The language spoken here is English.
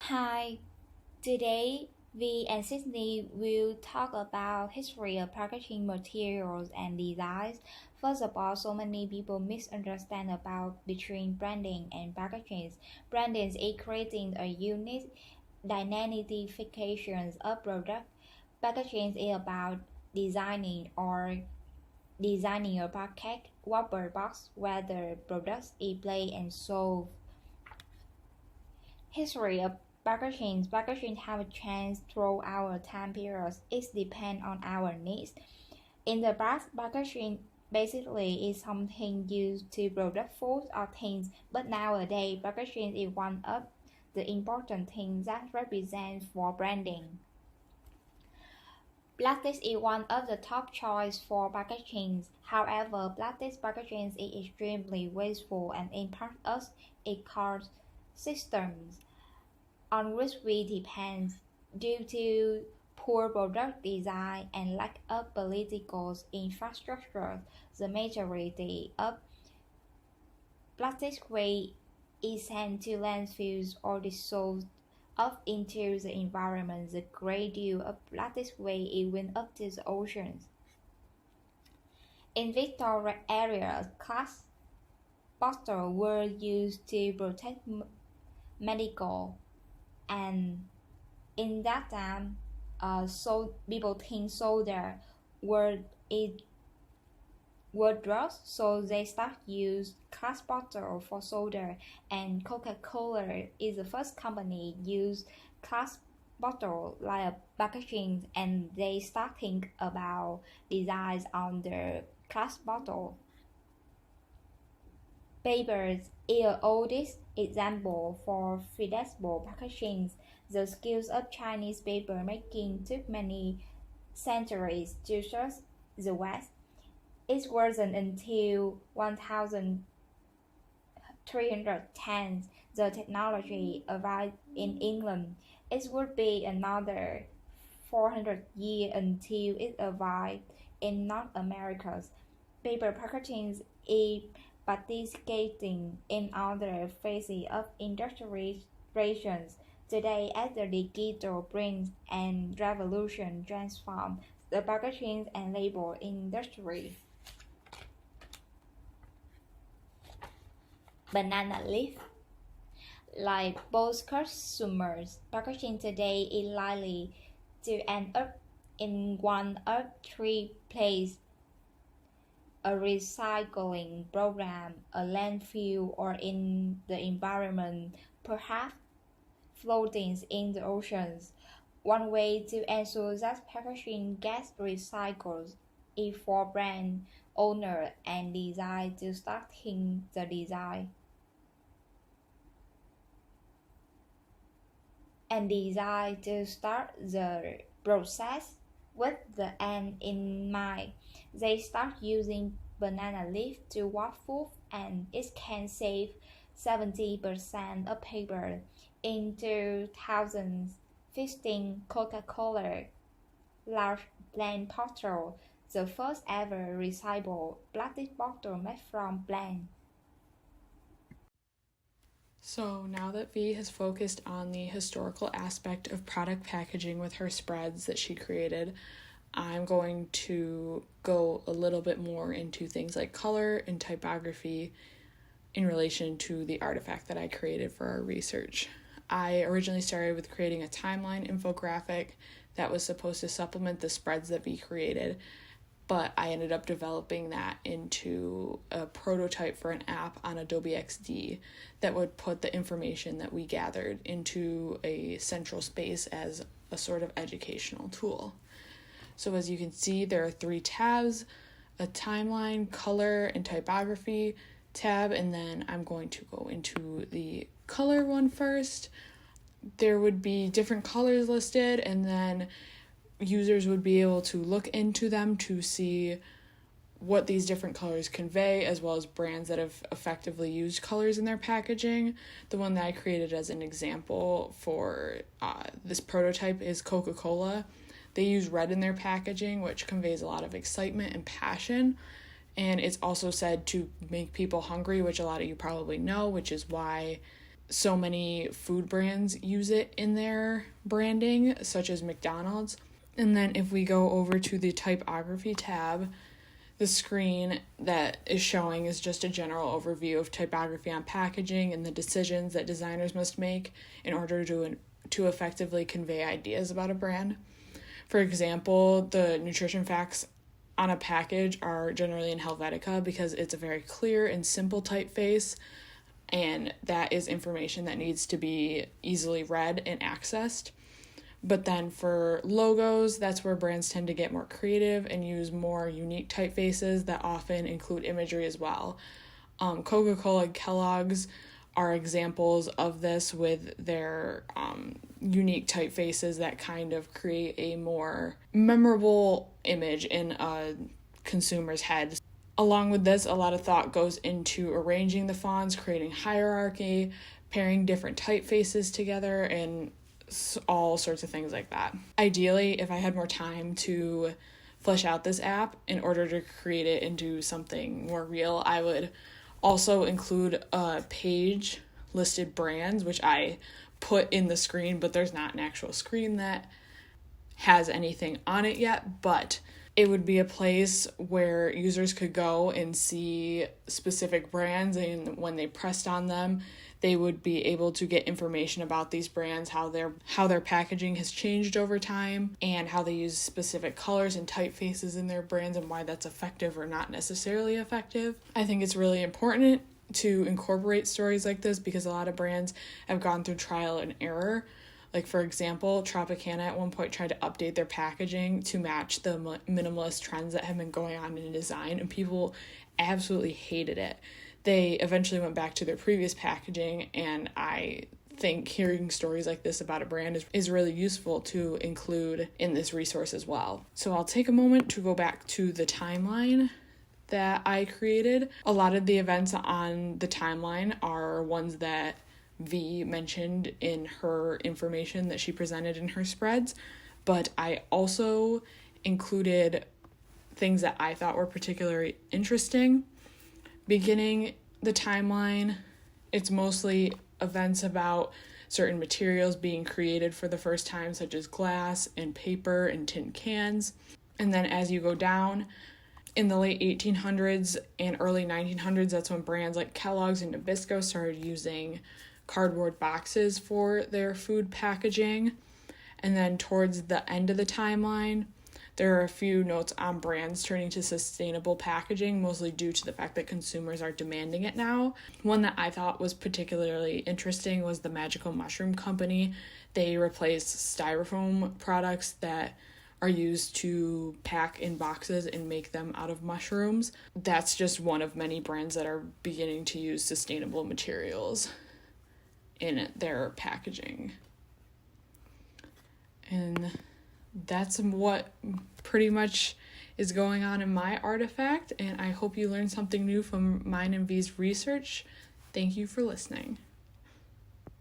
Hi, today we and Sydney will talk about history of packaging materials and designs. First of all, so many people misunderstand about between branding and packaging. Branding is creating a unique identification of product. Packaging is about designing or designing a packet, wrapper box, where the products is play and sold. History of packaging have changed through our time periods. It depends on our needs. In the past, packaging basically is something used to produce food or things, but nowadays packaging is one of the important things that represents for branding. Plastic is one of the top choice for packaging. However, plastic packaging is extremely wasteful and impacts us ecosystems on which we depend due to poor product design and lack of political infrastructure. The majority of plastic waste is sent to landfills or dissolved off into the environment. The great deal of plastic waste is went up to the oceans. In Victoria areas, glass bottles were used to protect medical and in that time, so people think soda were it were drugs, so they start use glass bottle for soda, and Coca-Cola is the first company use glass bottle like a packaging, and they start think about designs on the glass bottle. Papers is the oldest example for flexible packaging. The skills of Chinese paper making took many centuries to reach the West. It wasn't until 1310 the technology arrived in England. It would be another 400 years until it arrived in North America. Paper packaging is participating in other phases of industrialization today as the digital print and revolution transform the packaging and label industry. Banana leaf. Like both consumers, packaging today is likely to end up in one of three places: a recycling program, a landfill, or in the environment, perhaps floating in the oceans. One way to ensure that packaging gets recycled is for brand owner and design to start in the design and design to start the process with the end in mind. They start using banana leaf to wrap food, and it can save 70% of paper. In 2015, Coca-Cola large plant bottle, the first ever recyclable plastic bottle made from plant. So now that V has focused on the historical aspect of product packaging with her spreads that she created, I'm going to go a little bit more into things like color and typography in relation to the artifact that I created for our research. I originally started with creating a timeline infographic that was supposed to supplement the spreads that V created, but I ended up developing that into a prototype for an app on Adobe XD that would put the information that we gathered into a central space as a sort of educational tool. So as you can see, there are 3 tabs: a timeline, color, and typography tab, and then I'm going to go into the color one first. There would be different colors listed, and then users would be able to look into them to see what these different colors convey, as well as brands that have effectively used colors in their packaging. The one that I created as an example for this prototype is Coca-Cola. They use red in their packaging, which conveys a lot of excitement and passion, and it's also said to make people hungry, which a lot of you probably know, which is why so many food brands use it in their branding, such as McDonald's. And then if we go over to the typography tab, the screen that is showing is just a general overview of typography on packaging and the decisions that designers must make in order to effectively convey ideas about a brand. For example, the nutrition facts on a package are generally in Helvetica because it's a very clear and simple typeface, and that is information that needs to be easily read and accessed. But then for logos, that's where brands tend to get more creative and use more unique typefaces that often include imagery as well. Coca-Cola and Kellogg's are examples of this with their unique typefaces that kind of create a more memorable image in a consumer's head. Along with this, a lot of thought goes into arranging the fonts, creating hierarchy, pairing different typefaces together, and all sorts of things like that. Ideally, if I had more time to flesh out this app in order to create it into something more real, I would also include a page listed brands, which I put in the screen, but there's not an actual screen that has anything on it yet. But it would be a place where users could go and see specific brands, and when they pressed on them, they would be able to get information about these brands, how their packaging has changed over time, and how they use specific colors and typefaces in their brands, and why that's effective or not necessarily effective. I think it's really important to incorporate stories like this because a lot of brands have gone through trial and error. Like, for example, Tropicana at one point tried to update their packaging to match the minimalist trends that have been going on in design, and people absolutely hated it. They eventually went back to their previous packaging, and I think hearing stories like this about a brand is really useful to include in this resource as well. So I'll take a moment to go back to the timeline that I created. A lot of the events on the timeline are ones that V mentioned in her information that she presented in her spreads, but I also included things that I thought were particularly interesting. Beginning the timeline, it's mostly events about certain materials being created for the first time, such as glass and paper and tin cans. And then as you go down, in the late 1800s and early 1900s, that's when brands like Kellogg's and Nabisco started using cardboard boxes for their food packaging. And then towards the end of the timeline, there are a few notes on brands turning to sustainable packaging, mostly due to the fact that consumers are demanding it now. One that I thought was particularly interesting was the Magical Mushroom Company. They replaced styrofoam products that are used to pack in boxes and make them out of mushrooms. That's just one of many brands that are beginning to use sustainable materials in their packaging. And that's what pretty much is going on in my artifact, and I hope you learned something new from mine and V's research. Thank you for listening.